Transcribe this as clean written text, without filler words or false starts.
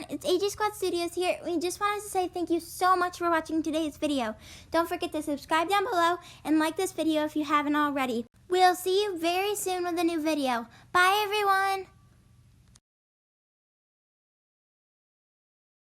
it's AGSquadStudios here. We just wanted to say thank you so much for watching today's video. Don't forget to subscribe down below and like this video if you haven't already. We'll see you very soon with a new video. Bye everyone!